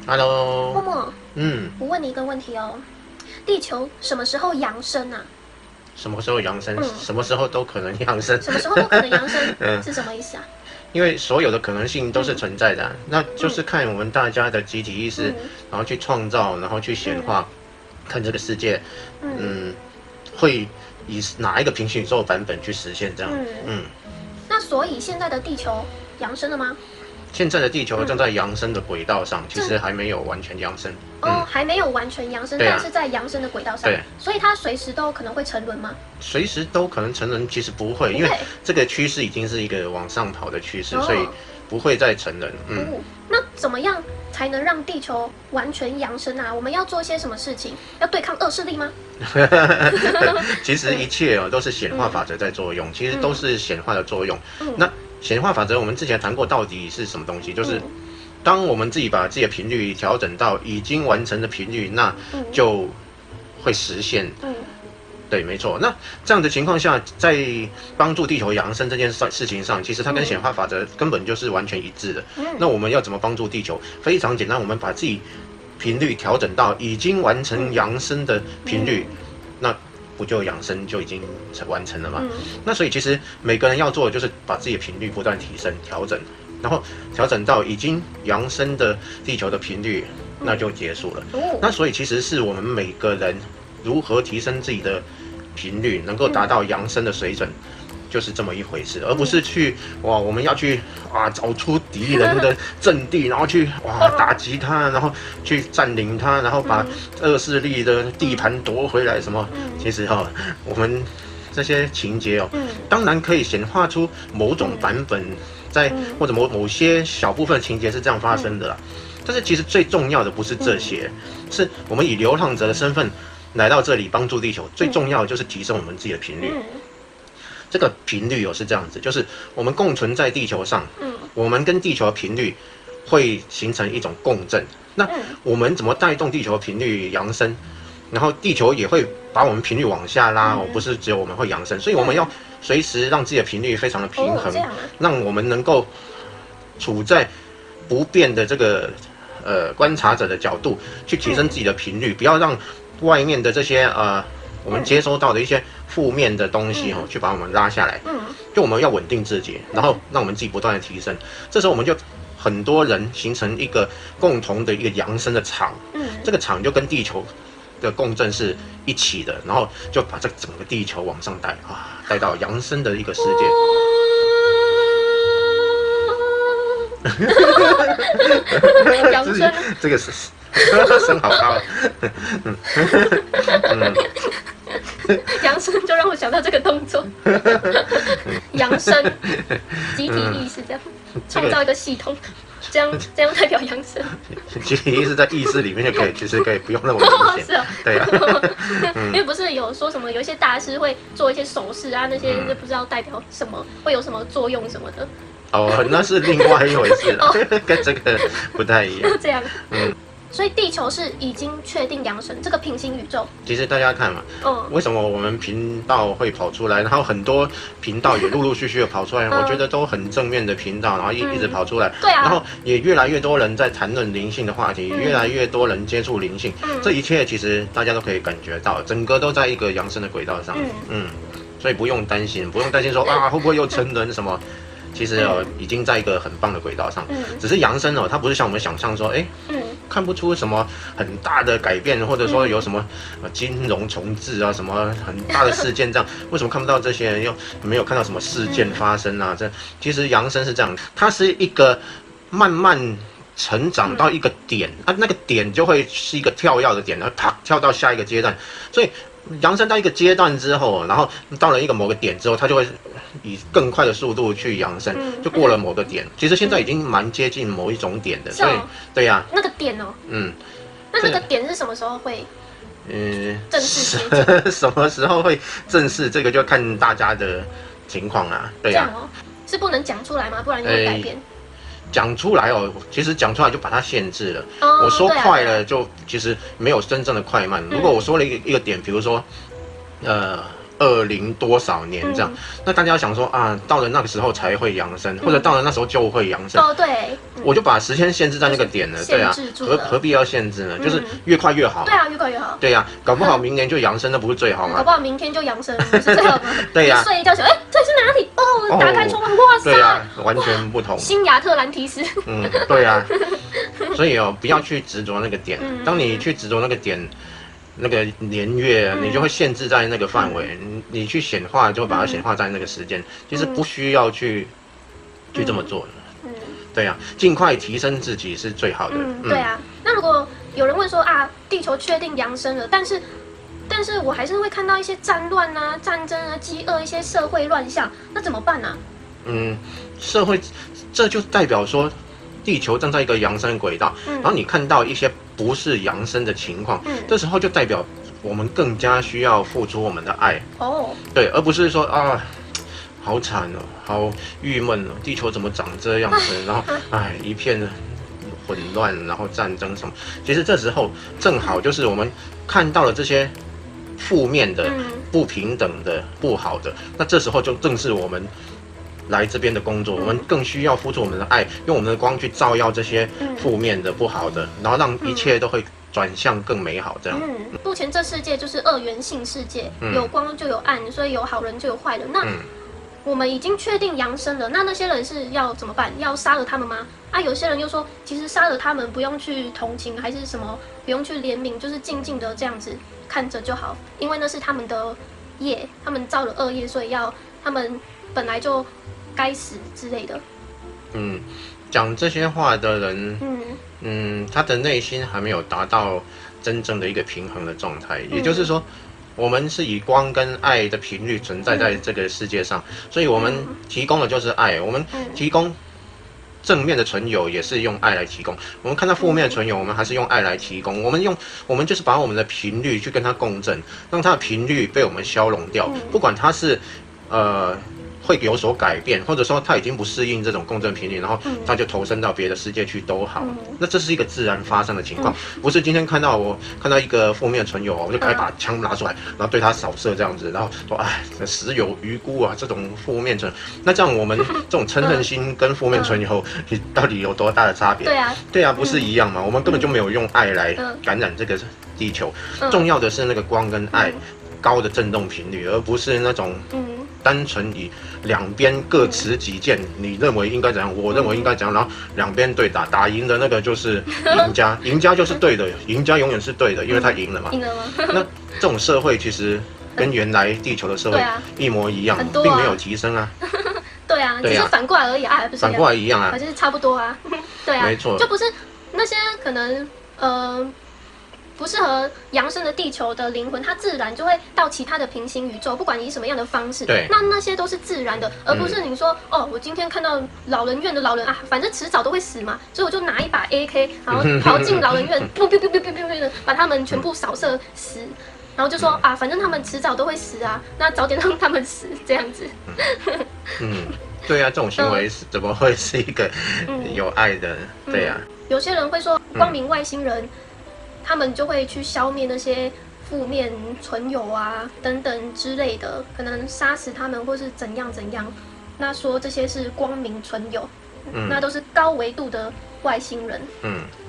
Hello，默默，嗯，我问你一个问题哦，地球什么时候扬升啊？什么时候扬升？嗯，什么时候都可能扬升。什么时候都可能扬升，嗯，是什么意思啊？因为所有的可能性都是存在的那就是看我们大家的集体意识，然后去创造，然后去显化，看这个世界，会以哪一个平行宇宙版本去实现这样。那所以现在的地球扬升了吗？现在的地球正在扬升的轨道上，其实还没有完全扬升。还没有完全扬升，但是在扬升的轨道上，所以它随时都可能会沉沦吗？随时都可能沉沦，其实不会，因为这个趋势已经是一个往上跑的趋势，所以不会再沉沦。那怎么样才能让地球完全扬升啊？我们要做些什么事情？要对抗恶势力吗？其实一切都是显化法则在作用，其实都是显化的作用。那显化法则我们之前谈过，到底是什么东西？就是当我们自己把自己的频率调整到已经完成的频率，那就会实现。对，没错。那这样的情况下，在帮助地球扬升这件事情上，其实它跟显化法则根本就是完全一致的。那我们要怎么帮助地球？非常简单，我们把自己频率调整到已经完成扬升的频率，那不就扬升就已经完成了吗？那所以其实每个人要做的就是把自己的频率不断提升、调整，然后调整到已经扬升的地球的频率，那就结束了。那所以其实是我们每个人如何提升自己的频率，能够达到扬升的水准。就是这么一回事，而不是去我们要去找出敌人的阵地，然后去打击他，然后去占领他，然后把恶势力的地盘夺回来什么？其实我们这些情节当然可以显化出某种版本或者某些小部分情节是这样发生的啦。但是其实最重要的不是这些，是我们以流浪者的身份来到这里帮助地球，最重要的就是提升我们自己的频率。这个频率是这样子，就是我们共存在地球上，我们跟地球的频率会形成一种共振。那我们怎么带动地球的频率扬升？然后地球也会把我们频率往下拉，不是只有我们会扬升，所以我们要随时让自己的频率非常的平衡，让我们能够处在不变的这个观察者的角度去提升自己的频率，不要让外面的这些我们接收到的一些负面的东西去把我们拉下来。就我们要稳定自己，然后让我们自己不断的提升。这时候我们就很多人形成一个共同的一个扬升的场。这个场就跟地球的共振是一起的，然后就把这整个地球往上带带到扬升的一个世界。扬升，这个是声好高。扬升就让我想到这个动作，扬升，集体意识这样，创造一个系统，这样代表扬升。集体意识在意识里面就可以，其实可以不用那么明显。是啊，对啊。因为不是有说什么，有一些大师会做一些手势啊，那些不知道代表什么，会有什么作用什么的。那是另外一回事了，跟这个不太一样。这样。所以地球是已经确定扬升这个平行宇宙。其实大家看嘛，为什么我们频道会跑出来，然后很多频道也陆陆续续的跑出来，我觉得都很正面的频道，然后一直跑出来。对啊。然后也越来越多人在谈论灵性的话题，越来越多人接触灵性，这一切其实大家都可以感觉到，整个都在一个扬升的轨道上。所以不用担心说会不会又沉沦什么。其实已经在一个很棒的轨道上，只是扬升它不是像我们想象说，看不出什么很大的改变，或者说有什么金融重置啊，什么很大的事件这样，为什么看不到这些？又没有看到什么事件发生啊？这其实扬升是这样，它是一个慢慢成长到一个点，那个点就会是一个跳跃的点，然后啪跳到下一个阶段，所以。扬升到一个阶段之后，然后到了一个某个点之后，它就会以更快的速度去扬升，就过了某个点。其实现在已经蛮接近某一种点的，所以对呀。那个点那个点是什么时候会？正式接近？什么时候会正式？这个就看大家的情况啦。对呀。是不能讲出来吗？不然就会改变。讲出来其实讲出来就把它限制了。我说快了，就其实没有真正的快慢。如果我说了一个点，比如说， 20多少年这样。那大家想说啊，到了那个时候才会扬升，或者到了那时候就会扬升。哦，对，我就把时间限制在那个点了，对啊，何必要限制呢？就是越快越好。对啊，越快越好。对呀，搞不好明年就扬升，那不是最好吗？搞不好明天就扬升，不是最好吗？对呀，睡一觉醒，哎，这是哪里？哦，打开窗户，哇塞，对呀，完全不同。新亚特兰提斯。对呀，所以不要去执着那个点。当你去执着那个点，那个年月，你就会限制在那个范围。你去显化，就把它显化在那个时间。其实不需要去这么做的。对啊，尽快提升自己是最好的。对啊。那如果有人问说啊，地球确定扬升了，但是我还是会看到一些战乱啊、战争啊、饥饿、一些社会乱象，那怎么办呢？社会，这就代表说，地球正在一个扬升轨道，然后你看到一些不是扬升的情况，这时候就代表我们更加需要付出我们的爱。对，而不是说啊，好惨哦，好郁闷哦，地球怎么长这样子？然后一片混乱，然后战争什么。其实这时候正好就是我们看到了这些负面的、不平等的、不好的，那这时候就正是我们来这边的工作，我们更需要付出我们的爱，用我们的光去照耀这些负面的、不好的，然后让一切都会转向更美好。这样。目前这世界就是二元性世界，有光就有暗，所以有好人就有坏人。那我们已经确定扬升了，那些人是要怎么办？要杀了他们吗？有些人又说，其实杀了他们不用去同情，还是什么不用去怜悯，就是静静的这样子看着就好，因为那是他们的业，他们造了恶业，所以他们本来就该死之类的。讲这些话的人，他的内心还没有达到真正的一个平衡的状态，也就是说。我们是以光跟爱的频率存在在这个世界上，所以我们提供的就是爱。我们提供正面的存有，也是用爱来提供；我们看到负面的存有，我们还是用爱来提供。我们就是把我们的频率去跟它共振，让它的频率被我们消融掉。不管它是会有所改变，或者说他已经不适应这种共振频率，然后他就投身到别的世界去都好。那这是一个自然发生的情况，不是今天看到一个负面存有，我就赶紧把枪拿出来，然后对他扫射这样子，然后说死有余辜啊，这种负面存。那这样我们这种嗔恨心跟负面存有，你到底有多大的差别？对啊，不是一样吗？我们根本就没有用爱来感染这个地球，重要的是那个光跟爱高的振动频率，而不是那种单纯以两边各持己见，你认为应该怎样，我认为应该怎样，然后两边对打，打赢的那个就是赢家，赢家就是对的，赢家永远是对的，因为他赢了嘛。那这种社会其实跟原来地球的社会一模一样，并没有提升啊。对啊，只是反过来而已啊，不是？反过来一样啊，就是差不多啊。对啊，没错，就不是那些可能不适合扬升的地球的灵魂，它自然就会到其他的平行宇宙，不管以什么样的方式。那些都是自然的，而不是你说我今天看到老人院的老人反正迟早都会死嘛，所以我就拿一把 AK， 然后跑进老人院，的把他们全部扫射死，然后就说反正他们迟早都会死啊，那早点让他们死这样子。对啊，这种行为怎么会是一个有爱的？对啊，有些人会说光明外星人。他们就会去消灭那些负面存有啊等等之类的，可能杀死他们或是怎样。那说这些是光明存有，那都是高维度的外星人。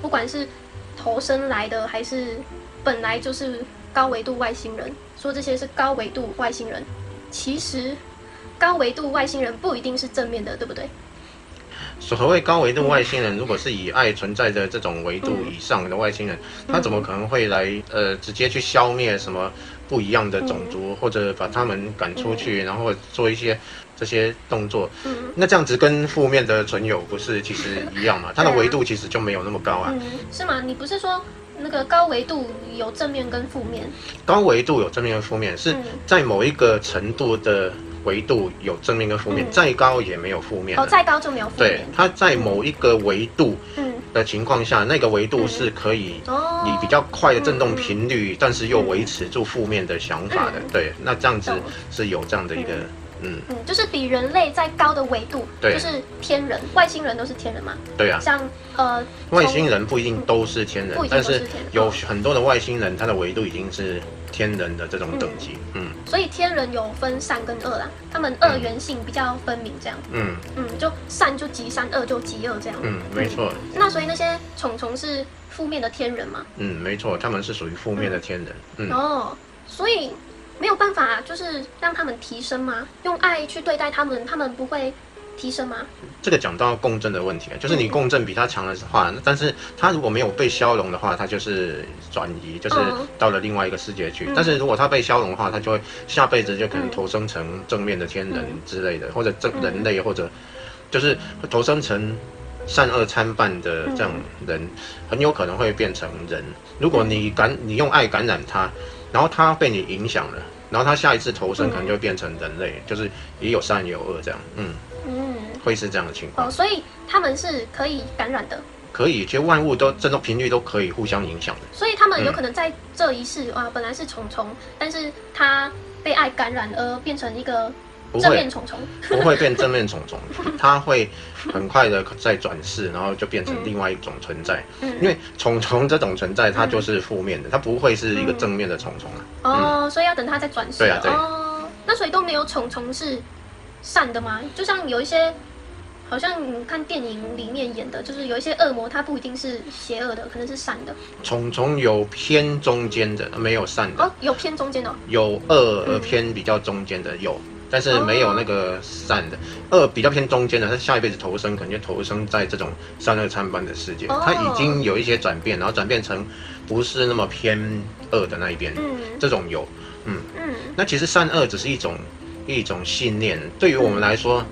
不管是投生来的还是本来就是高维度外星人，说这些是高维度外星人，其实高维度外星人不一定是正面的，对不对？所谓高维度外星人，如果是以爱存在的这种维度以上的外星人，他怎么可能会来直接去消灭什么不一样的种族，或者把他们赶出去，然后做一些这些动作？那这样子跟负面的存有不是其实一样吗？它的维度其实就没有那么高啊。是吗？你不是说那个高维度有正面跟负面？高维度有正面跟负面，是在某一个程度的维度有正面跟负面，再高也没有负面。再高就没有负面。对，它在某一个维度的情况下，那个维度是可以以比较快的振动频率，但是又维持住负面的想法的。对，那这样子是有这样的一个就是比人类再高的纬度，对就是天人，外星人都是天人嘛。对啊，像外星人不一定都是天人，但是有很多的外星人，他的纬度已经是天人的这种等级。所以天人有分善跟恶啦，他们二元性比较分明，这样。就善就极善，恶就极恶这样。没错。那所以那些虫虫是负面的天人嘛？没错，他们是属于负面的天人。所以没有办法，就是让他们提升吗？用爱去对待他们，他们不会提升吗？这个讲到共振的问题，就是你共振比他强的话，但是他如果没有被消融的话，他就是转移，就是到了另外一个世界去。但是如果他被消融的话，他就会下辈子就可能投生成正面的天人之类的，或者人类，或者就是投生成善恶参半的这样人，很有可能会变成人。如果你用爱感染他，然后他被你影响了，然后他下一次投生可能就会变成人类，就是也有善也有恶这样。会是这样的情况。所以他们是可以感染的。可以，其实万物都这种频率都可以互相影响的。所以他们有可能在这一世本来是虫虫，但是他被爱感染而变成一个正面虫虫。不会变正面虫虫，它会很快的再转世，然后就变成另外一种存在。因为虫虫这种存在，它就是负面的，它不会是一个正面的虫虫所以要等它再转世。对啊，对。那所以都没有虫虫是善的吗？就像有一些，好像你看电影里面演的，就是有一些恶魔，它不一定是邪恶的，可能是善的。虫虫有偏中间的，没有善的。有偏中间的。有恶而偏比较中间的有，但是没有那个善的。恶比较偏中间的，他下一辈子投生可能就投生在这种善恶参半的世界，他已经有一些转变，然后转变成不是那么偏恶的那一边。这种有。那其实善恶只是一种信念，对于我们来说，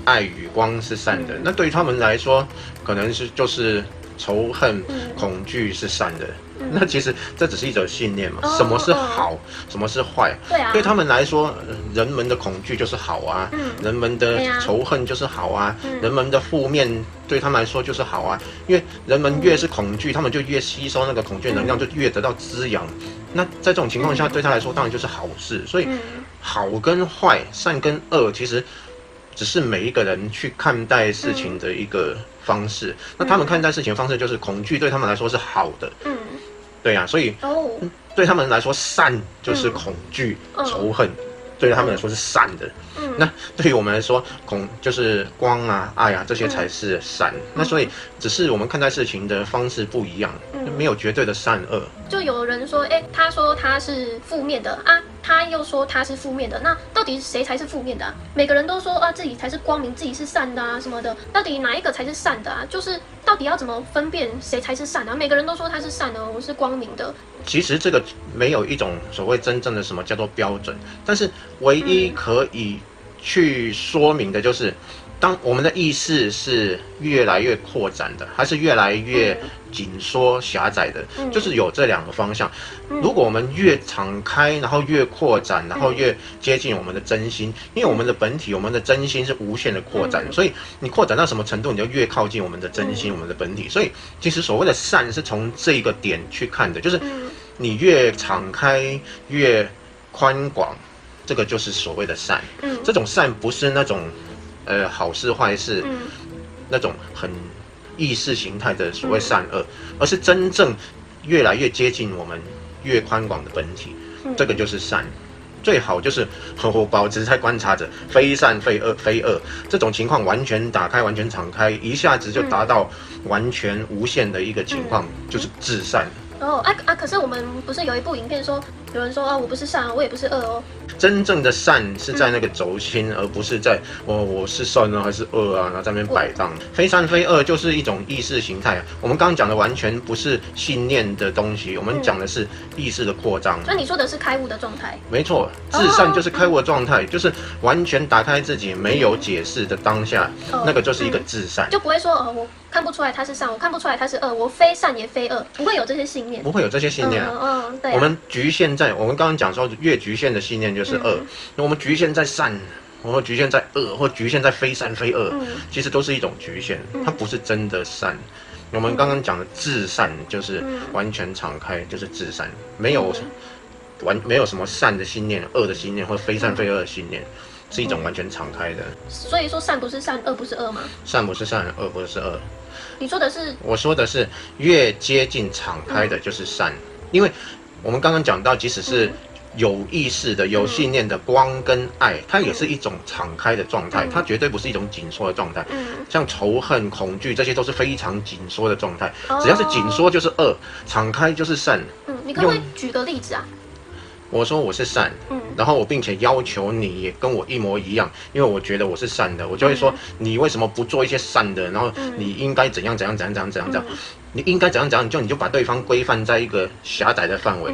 爱与光是善的，那对于他们来说，可能就是仇恨、恐惧是善的。那其实这只是一种信念嘛。什么是好，什么是坏？对他们来说，人们的恐惧就是好啊，人们的仇恨就是好啊，人们的负面对他们来说就是好啊。因为人们越是恐惧，他们就越吸收那个恐惧能量，就越得到滋养。那在这种情况下，对他来说当然就是好事。所以好跟坏、善跟恶，其实只是每一个人去看待事情的一个方式。那他们看待事情的方式就是恐惧对他们来说是好的。对呀，所以对他们来说，善就是恐惧、仇恨，对他们来说是善的。那对于我们来说，就是光啊、爱啊，这些才是善。那所以只是我们看待事情的方式不一样，没有绝对的善恶。就有人说，他说他是负面的啊，他又说他是负面的，那到底谁才是负面的啊？每个人都说自己才是光明，自己是善的啊什么的，到底哪一个才是善的啊？就是到底要怎么分辨谁才是善的啊？每个人都说他是善的，我是光明的。其实这个没有一种所谓真正的什么叫做标准，但是唯一可以去说明的就是，当我们的意识是越来越扩展的，还是越来越紧缩狭窄的，就是有这两个方向。如果我们越敞开，然后越扩展，然后越接近我们的真心，因为我们的本体，我们的真心是无限的扩展，所以你扩展到什么程度，你就越靠近我们的真心，我们的本体。所以其实所谓的善是从这个点去看的，就是你越敞开，越宽广。这个就是所谓的善，这种善不是那种，好事坏事，那种很意识形态的所谓善恶，而是真正越来越接近我们越宽广的本体，这个就是善。最好就是我保持在观察着，非善非恶，这种情况完全打开，完全敞开，一下子就达到完全无限的一个情况，就是至善。可是我们不是有一部影片说，有人说我不是善，我也不是恶哦。真正的善是在那个轴心，而不是在我是善啊还是恶啊，然后在那边摆荡。非善非恶就是一种意识形态。我们刚刚讲的完全不是信念的东西，我们讲的是意识的扩张。那你说的是开悟的状态？没错，至善就是开悟的状态，就是完全打开自己，没有解释的当下，那个就是一个至善。就不会说我看不出来他是善，我看不出来他是恶，我非善也非恶，不会有这些信念。不会有这些信念对。我们局限在我们刚刚讲说，越局限的信念就是恶。我们局限在善，或局限在恶，或局限在非善非恶，其实都是一种局限，它不是真的善。我们刚刚讲的至善就是完全敞开，就是至善，没有什么善的信念、恶的信念或非善非恶的信念。是一种完全敞开的。所以说善不是善，恶不是恶吗？善不是善，恶不是恶。你说的是？我说的是越接近敞开的就是善，因为我们刚刚讲到，即使是有意识的、有信念的光跟爱，它也是一种敞开的状态，它绝对不是一种紧缩的状态。像仇恨、恐惧，这些都是非常紧缩的状态。只要是紧缩就是恶，敞开就是善。你可不可以举个例子啊？我说我是善，然后我并且要求你也跟我一模一样，因为我觉得我是善的，我就会说你为什么不做一些善的？然后你应该怎样怎样怎样怎样怎样怎样，你应该怎样怎样，你就把对方规范在一个狭窄的范围。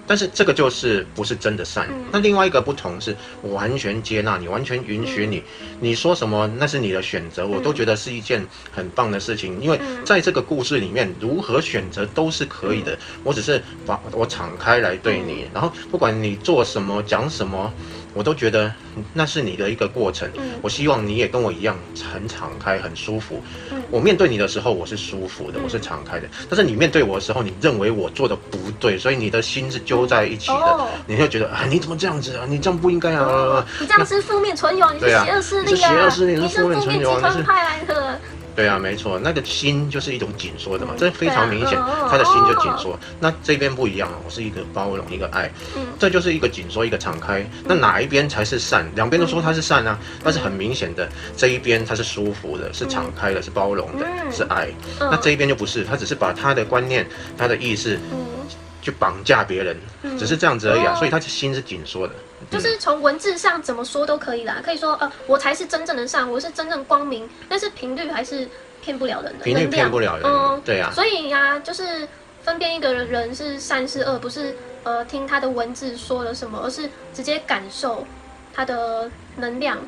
但是这个就是不是真的善。那另外一个不同是，我完全接纳你，完全允许你，你说什么那是你的选择，我都觉得是一件很棒的事情。因为在这个故事里面，如何选择都是可以的。我只是把我敞开来对你，然后不管你做什么讲什么，我都觉得那是你的一个过程。我希望你也跟我一样很敞开，很舒服。我面对你的时候，我是舒服的，我是敞开的。但是你面对我的时候，你认为我做的不对，所以你的心是揪在一起的。你会觉得啊，你怎么这样子啊？你这样不应该啊！你这样是负面存有，你是邪恶势力啊！邪恶势力，你是负面存有，集团派来的。对啊，没错，那个心就是一种紧缩的嘛，这非常明显，他的心就紧缩。那这边不一样，我是一个包容，一个爱，这就是一个紧缩，一个敞开。那哪一边才是善？两边都说它是善啊，但是很明显的，这一边它是舒服的，是敞开的，是包容的，是爱。那这一边就不是，他只是把他的观念、他的意识去绑架别人，只是这样子而已啊。所以他的心是紧缩的。就是从文字上怎么说都可以啦，可以说我才是真正的善，我是真正光明，但是频率还是骗不了人的，频率骗不了人，对啊。所以呀，就是分辨一个人是善是恶，不是听他的文字说了什么，而是直接感受他的能量。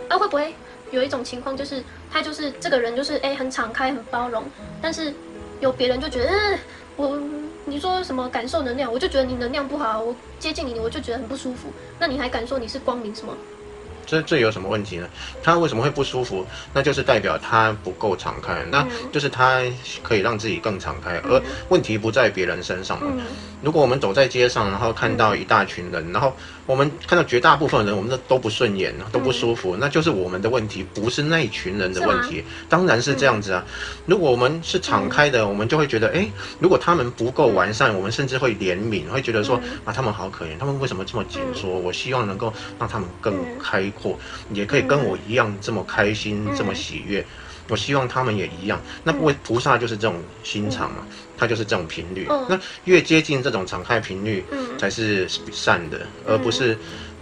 那会不会有一种情况，就是他就是这个人就是很敞开很包容，但是有别人就觉得你说什么感受能量，我就觉得你能量不好，我接近你我就觉得很不舒服，那你还敢说你是光明什么？这有什么问题呢？他为什么会不舒服？那就是代表他不够敞开，那就是他可以让自己更敞开，而问题不在别人身上。如果我们走在街上，然后看到一大群人，然后我们看到绝大部分人，我们都不顺眼，都不舒服，那就是我们的问题，不是那一群人的问题。当然是这样子啊。如果我们是敞开的，我们就会觉得，如果他们不够完善，我们甚至会怜悯，会觉得说啊，他们好可怜，他们为什么这么紧缩？我希望能够让他们更开阔。也可以跟我一样这么开心，这么喜悦。我希望他们也一样。那菩萨就是这种心肠嘛，它就是这种频率。那越接近这种敞开频率，才是善的，而不是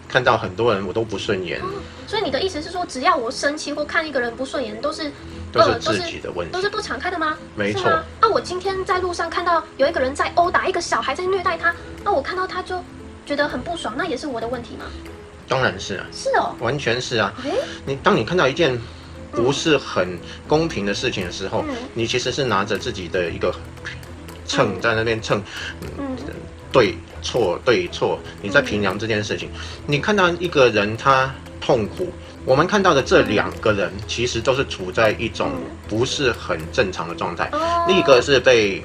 看到很多人我都不顺眼。所以你的意思是说，只要我生气或看一个人不顺眼，都是自己的问题，都是不敞开的吗？没错。那我今天在路上看到有一个人在殴打一个小孩，在虐待他，那我看到他就觉得很不爽，那也是我的问题吗？当然是啊，是哦，完全是啊。当你看到一件不是很公平的事情的时候，你其实是拿着自己的一个秤在那边称，对错，你在评量这件事情。你看到一个人他痛苦，我们看到的这两个人其实都是处在一种不是很正常的状态，另一个是被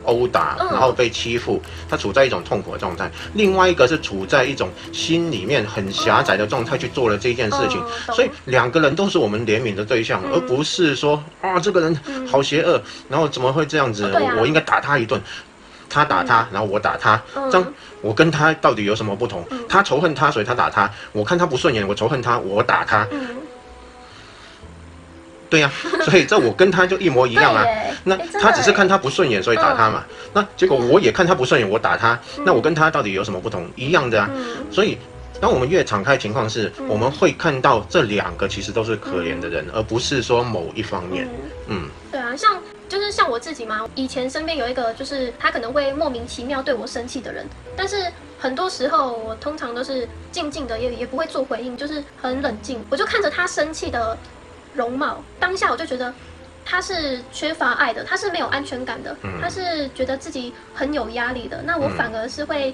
殴打，然后被欺负，他处在一种痛苦的状态；另外一个是处在一种心里面很狭窄的状态去做了这件事情，所以两个人都是我们怜悯的对象，而不是说啊这个人好邪恶，然后怎么会这样子？我应该打他一顿，他打他，然后我打他，这样我跟他到底有什么不同？他仇恨他，所以他打他；我看他不顺眼，我仇恨他，我打他。对呀，所以这我跟他就一模一样啊。那他只是看他不顺眼，所以打他嘛。那结果我也看他不顺眼，我打他。那我跟他到底有什么不同？一样的啊。所以，当我们越敞开情况是，我们会看到这两个其实都是可怜的人，而不是说某一方面。对啊，像我自己嘛，以前身边有一个就是他可能会莫名其妙对我生气的人，但是很多时候我通常都是静静的，也不会做回应，就是很冷静，我就看着他生气的容貌，当下我就觉得他是缺乏爱的，他是没有安全感的，他是觉得自己很有压力的。那我反而是会，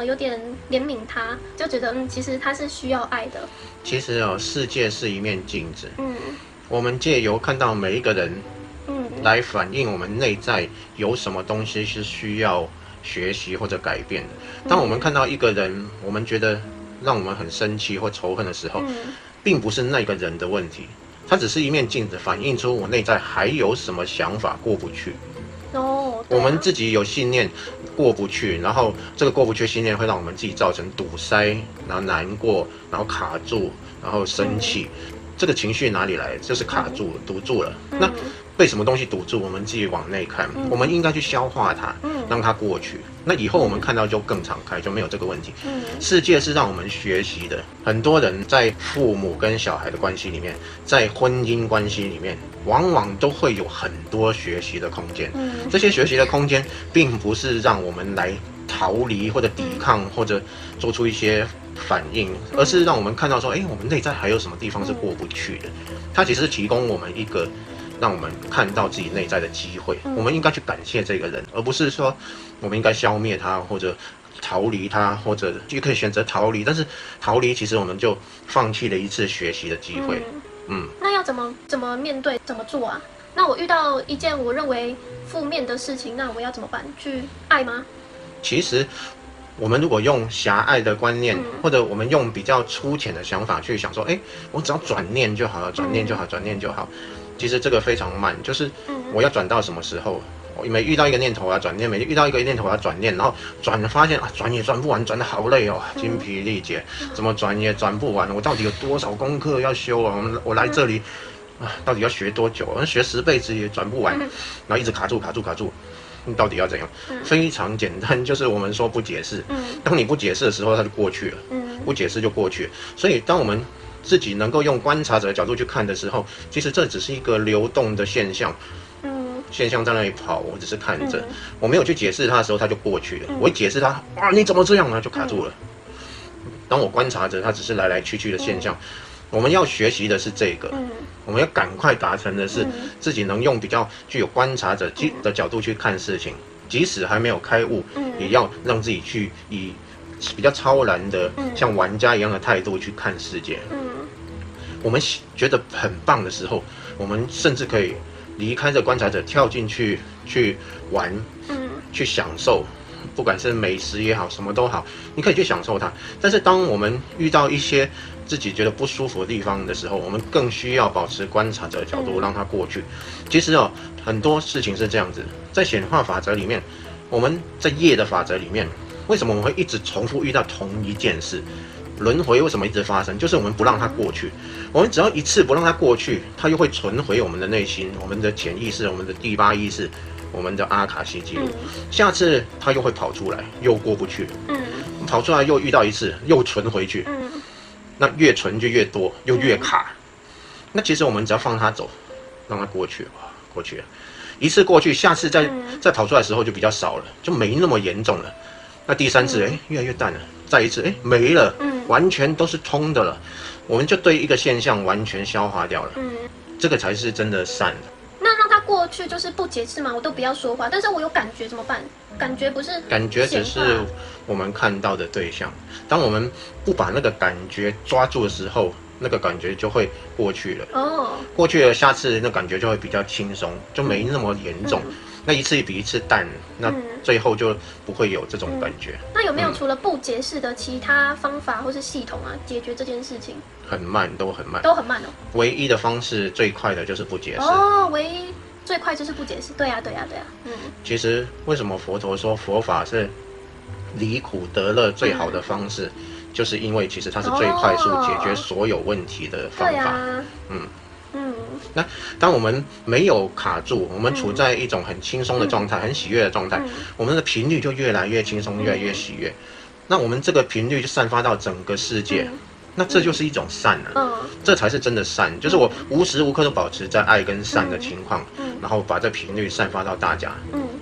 有点怜悯他，就觉得其实他是需要爱的。其实世界是一面镜子，我们借由看到每一个人，来反映我们内在有什么东西是需要学习或者改变的。当我们看到一个人，我们觉得让我们很生气或仇恨的时候，并不是那个人的问题，它只是一面镜子，反映出我内在还有什么想法过不去。我们自己有信念过不去，然后这个过不去信念会让我们自己造成堵塞，然后难过，然后卡住，然后生气。这个情绪哪里来？就是卡住了，堵住了。那被什么东西堵住？我们自己往内看，我们应该去消化它，让它过去。那以后我们看到就更敞开，就没有这个问题。世界是让我们学习的。很多人在父母跟小孩的关系里面，在婚姻关系里面，往往都会有很多学习的空间。这些学习的空间，并不是让我们来逃离或者抵抗或者做出一些反应，而是让我们看到说，我们内在还有什么地方是过不去的。它其实提供我们一个让我们看到自己内在的机会。我们应该去感谢这个人，而不是说我们应该消灭他或者逃离他，或者就可以选择逃离。但是逃离其实我们就放弃了一次学习的机会。那要怎么面对，怎么做啊？那我遇到一件我认为负面的事情，那我要怎么办？去爱吗？其实我们如果用狭隘的观念，或者我们用比较粗浅的想法去想说，我只要转念就好了，转念就好，转念就好。其实这个非常慢，就是我要转到什么时候？我每遇到一个念头我要转念，每遇到一个念头我要转念，然后发现转也转不完，转得好累哦，精疲力竭，怎么转也转不完。我到底有多少功课要修啊？我来这里到底要学多久？学10辈子也转不完，然后一直卡住。你到底要怎样？非常简单，就是我们说不解释。当你不解释的时候，它就过去了。不解释就过去了。所以，当我们自己能够用观察者的角度去看的时候，其实这只是一个流动的现象。现象在那里跑，我只是看着，我没有去解释它的时候，它就过去了。我一解释它，你怎么这样呢？就卡住了。当我观察着它只是来来去去的现象。我们要学习的是这个，我们要赶快达成的是自己能用比较具有观察者的角度去看事情，即使还没有开悟，也要让自己去以比较超然的像玩家一样的态度去看世界。我们觉得很棒的时候，我们甚至可以离开这观察者，跳进去玩，去享受。不管是美食也好，什么都好，你可以去享受它。但是当我们遇到一些自己觉得不舒服的地方的时候，我们更需要保持观察者的角度，让它过去。其实很多事情是这样子，在显化法则里面，我们在业的法则里面，为什么我们会一直重复遇到同一件事？轮回为什么一直发生？就是我们不让它过去。我们只要一次不让它过去，它又会存回我们的内心、我们的潜意识、我们的第8意识、我们的阿卡西记录。下次它又会跑出来，又过不去。跑出来又遇到一次，又存回去。那越存就越多，又越卡。那其实我们只要放它走，让它过去，过去了。一次过去，下次再跑出来的时候就比较少了，就没那么严重了。那第3次，越来越淡了。再一次，没了，完全都是通的了。我们就对一个现象完全消化掉了。这个才是真的善。那让它过去就是不解释嘛，我都不要说话，但是我有感觉怎么办？感觉不是感觉，只是我们看到的对象。当我们不把那个感觉抓住的时候，那个感觉就会过去了。过去了，下次那感觉就会比较轻松，就没那么严重。那一次比一次淡，那最后就不会有这种感觉。那有没有除了不解释的其他方法或是系统啊，解决这件事情？很慢，都很慢，都很慢哦。唯一的方式最快的就是不解释。唯一最快就是不解释。对啊。其实为什么佛陀说佛法是离苦得乐最好的方式，就是因为其实它是最快速解决所有问题的方法。那当我们没有卡住，我们处在一种很轻松的状态，很喜悦的状态，我们的频率就越来越轻松，越来越喜悦。那我们这个频率就散发到整个世界，那这就是一种善了。这才是真的善，就是我无时无刻都保持在爱跟善的情况，然后把这频率散发到大家。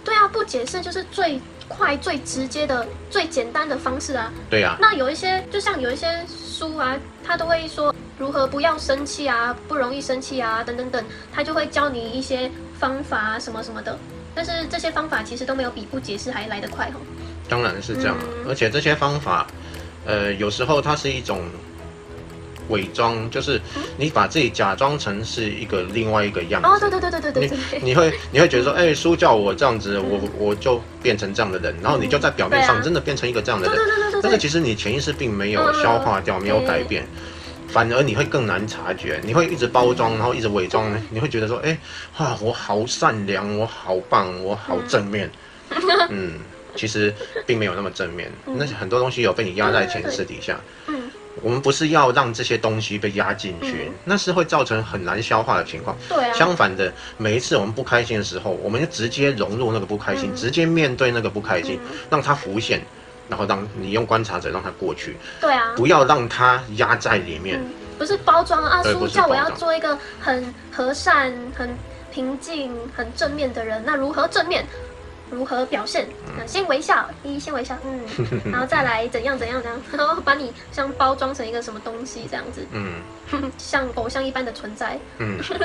对啊，不解释就是最快、最直接的、最简单的方式啊。对啊。那有一些，就像有一些书啊，他都会说如何不要生气啊，不容易生气啊，等等等，他就会教你一些方法啊，什么什么的。但是这些方法其实都没有比不解释还来得快哦。当然是这样，而且这些方法，有时候它是一种伪装，就是你把自己假装成是一个另外一个样子。哦，对，你会觉得说，哎，书叫我这样子，我就变成这样的人，然后你就在表面上真的变成一个这样的人，但是其实你潜意识并没有消化掉，没有改变。反而你会更难察觉，你会一直包装，然后一直伪装，你会觉得说，哎，哇，我好善良，我好棒，我好正面，其实并没有那么正面，那很多东西有被你压在潜意识底下。我们不是要让这些东西被压进去，那是会造成很难消化的情况。对啊。相反的，每一次我们不开心的时候，我们就直接融入那个不开心，直接面对那个不开心，让它浮现。然后让你用观察者让它过去，对啊，不要让它压在里面。不是包装啊，书叫我要装做一个很和善、很平静、很正面的人，那如何正面？如何表现？先微笑，先微笑，然后再来怎样，然后把你像包装成一个什么东西这样子，像偶像一般的存在，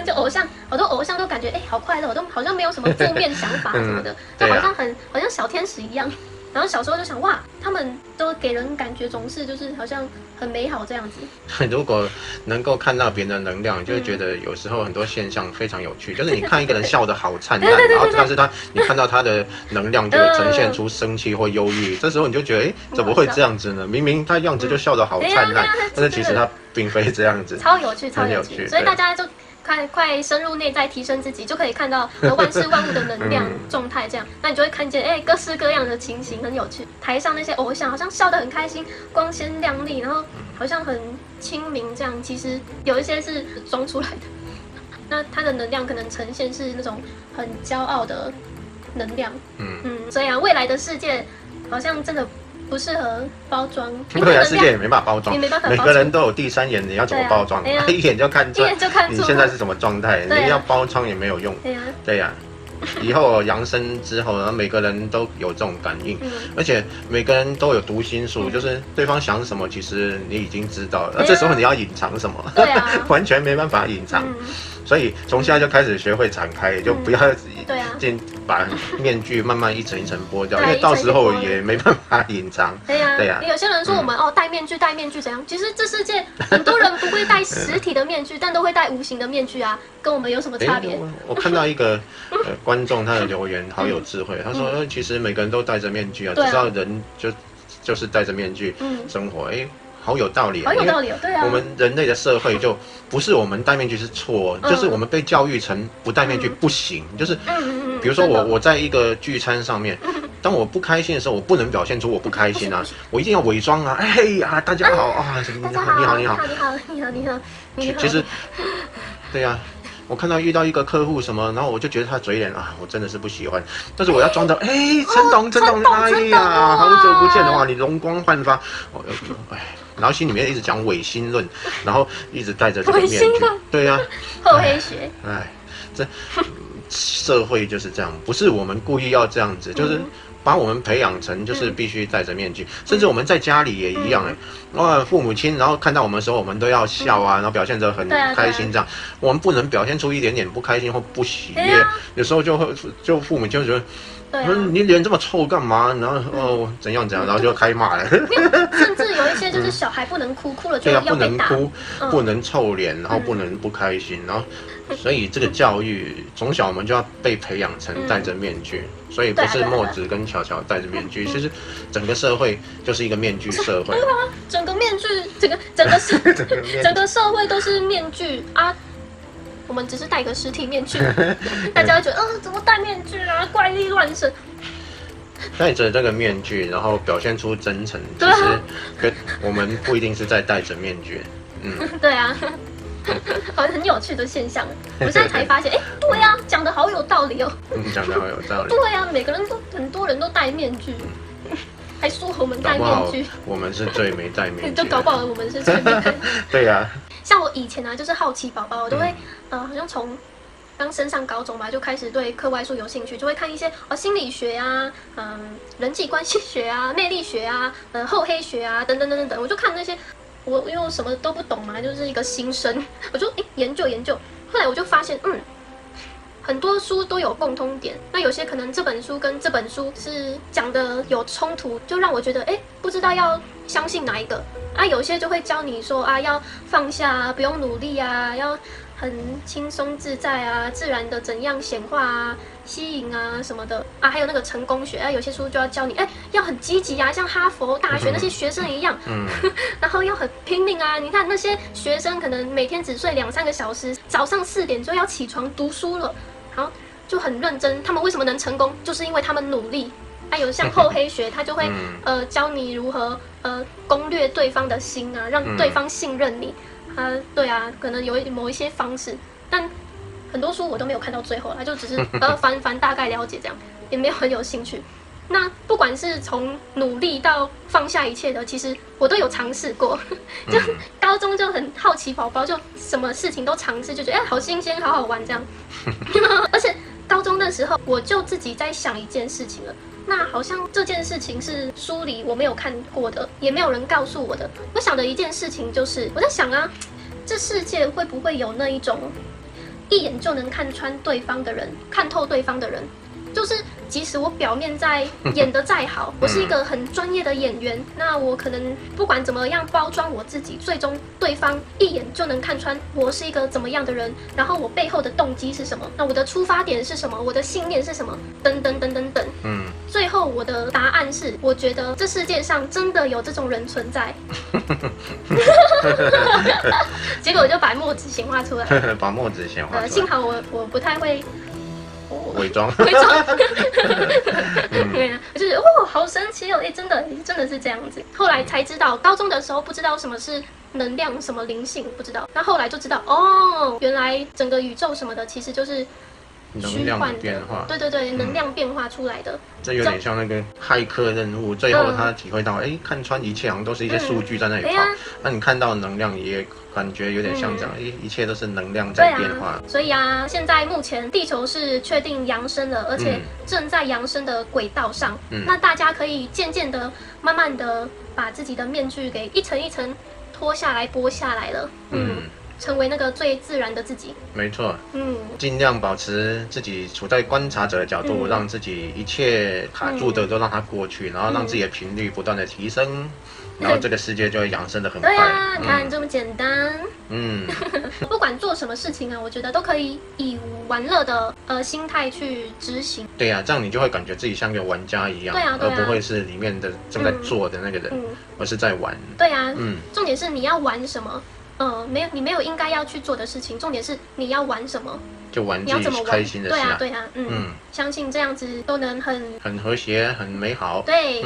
就好多偶像都感觉好快乐，我都好像没有什么负面想法什么的，就好像小天使一样。然后小时候就想，哇，他们都给人感觉总是就是好像很美好这样子。如果能够看到别人的能量，就会觉得有时候很多现象非常有趣。就是你看一个人笑得好灿烂，然后但是你看到他的能量就呈现出生气或忧郁，这时候你就觉得，怎么会这样子呢？明明他样子就笑得好灿烂，但是其实他并非这样子。超有趣。所以大家就快深入内在提升自己，就可以看到万事万物的能量状态这样，那你就会看见各式各样的情形，很有趣。台上那些偶像好像笑得很开心，光鲜亮丽，然后好像很亲民这样，其实有一些是装出来的。那他的能量可能呈现是那种很骄傲的能量，所以未来的世界好像真的不适合包装，未来世界也没办法包装，也没办法包装，每个人都有第三眼，你要怎么包装？一眼就看出你现在是什么状态，你要包装也没有用。对呀。以后扬升之后，然后每个人都有这种感应，而且每个人都有读心术，就是对方想什么，其实你已经知道了。那这时候你要隐藏什么？完全没办法隐藏。所以从现在就开始学会敞开，就不要把面具慢慢一层一层剥掉，因为到时候也没办法隐藏。对呀。有些人说我们戴面具怎样？其实这世界很多人不会戴实体的面具，但都会戴无形的面具啊，跟我们有什么差别？我看到一个观众他的留言好有智慧，他说其实每个人都戴着面具啊，只知道人就是戴着面具生活。好有道理，好有道理，对啊。我们人类的社会就不是我们戴面具是错，就是我们被教育成不戴面具不行，就是比如说我在一个聚餐上面，当我不开心的时候，我不能表现出我不开心啊，我一定要伪装啊，大家好啊，你好，其实，对呀。我看到遇到一个客户什么，然后我就觉得他嘴脸我真的是不喜欢。但是我要装着，陈董，哎呀，好久不见的话，你容光焕发，然后心里面一直讲伪心论，然后一直戴着这个面具，对呀，厚黑学，这社会就是这样，不是我们故意要这样子，就是把我们培养成就是必须戴着面具，甚至我们在家里也一样父母亲然后看到我们的时候，我们都要笑然后表现得很开心这样，我们不能表现出一点点不开心或不喜悦，有时候就父母就觉得。你脸这么臭干嘛？然后怎样，然后就开骂了。甚至有一些就是小孩不能哭，哭了就要被打。不能哭，不能臭脸，然后不能不开心，然后所以这个教育从小我们就要被培养成戴着面具，所以不是墨子跟巧巧戴着面具，其实整个社会就是一个面具社会。对啊，整个面具，整个社会都是面具啊。我们只是戴个实体面具，大家会觉得，怎么戴面具啊，怪力乱神。戴着这个面具，然后表现出真诚，其实我们不一定是在戴着面具。对啊，很有趣的现象。我现在才发现，对啊，讲得好有道理哦。讲得好有道理。对啊，很多人都戴面具。还说我们戴面具，我们是最没戴面具，就搞不好我们是最没戴。对呀。像我以前就是好奇宝宝，我都会好像从刚升上高中吧，就开始对课外书有兴趣，就会看一些心理学啊，人际关系学啊，魅力学啊，厚黑学啊，等等，我就看那些，我因为我什么都不懂嘛，就是一个新生，我就研究，后来我就发现，很多书都有共通点，那有些可能这本书跟这本书是讲的有冲突，就让我觉得不知道要相信哪一个啊，有些就会教你说啊，要放下啊，不用努力啊，要很轻松自在啊，自然的怎样显化啊、吸引啊什么的啊，还有那个成功学啊，有些书就要教你，要很积极啊，像哈佛大学那些学生一样，然后要很拼命啊。你看那些学生可能每天只睡2-3个小时，早上4点就要起床读书了，然后就很认真。他们为什么能成功？就是因为他们努力。有像厚黑学，他就会教你如何攻略对方的心啊，让对方信任你。对啊，可能有某一些方式，但很多书我都没有看到最后啦，就只是翻大概了解这样，也没有很有兴趣。那不管是从努力到放下一切的，其实我都有尝试过。就高中就很好奇宝宝，就什么事情都尝试，就觉得好新鲜，好好玩这样。而且高中的时候，我就自己在想一件事情了。那好像这件事情是书里我没有看过的，也没有人告诉我的。我想的一件事情就是，我在想啊，这世界会不会有那一种一眼就能看穿对方的人，看透对方的人？就是即使我表面在演得再好，我是一个很专业的演员，那我可能不管怎么样包装我自己，最终对方一眼就能看穿我是一个怎么样的人，然后我背后的动机是什么，那我的出发点是什么，我的信念是什么，等等等等等。最后我的答案是，我觉得这世界上真的有这种人存在。结果我就把墨子显化出来，把墨子显化出来。幸好我不太会。伪装，对啊，就是好神奇哦，真的是这样子。后来才知道，高中的时候不知道什么是能量，什么灵性不知道，那后来就知道原来整个宇宙什么的其实就是能量的变化，对，能量变化出来的。这有点像那个骇客任务，最后他体会到，看穿一切好像都是一些数据在那里跑。那你看到能量，也感觉有点像这样，一切都是能量在变化。所以啊，现在目前地球是确定扬升了，而且正在扬升的轨道上。那大家可以渐渐的、慢慢的把自己的面具给一层一层脱下来、剥下来了。成为那个最自然的自己。没错，尽量保持自己处在观察者的角度，让自己一切卡住的都让它过去，然后让自己的频率不断的提升，然后这个世界就会扬升的很快。对啊，你看这么简单。不管做什么事情啊，我觉得都可以以玩乐的心态去执行。对啊，这样你就会感觉自己像个玩家一样，而不会是里面的正在做的那个人，而是在玩。对啊，重点是你要玩什么。你没有应该要去做的事情，重点是你要玩什么，就玩自己开心的事啊。对啊，相信这样子都能很和谐，很美好。对，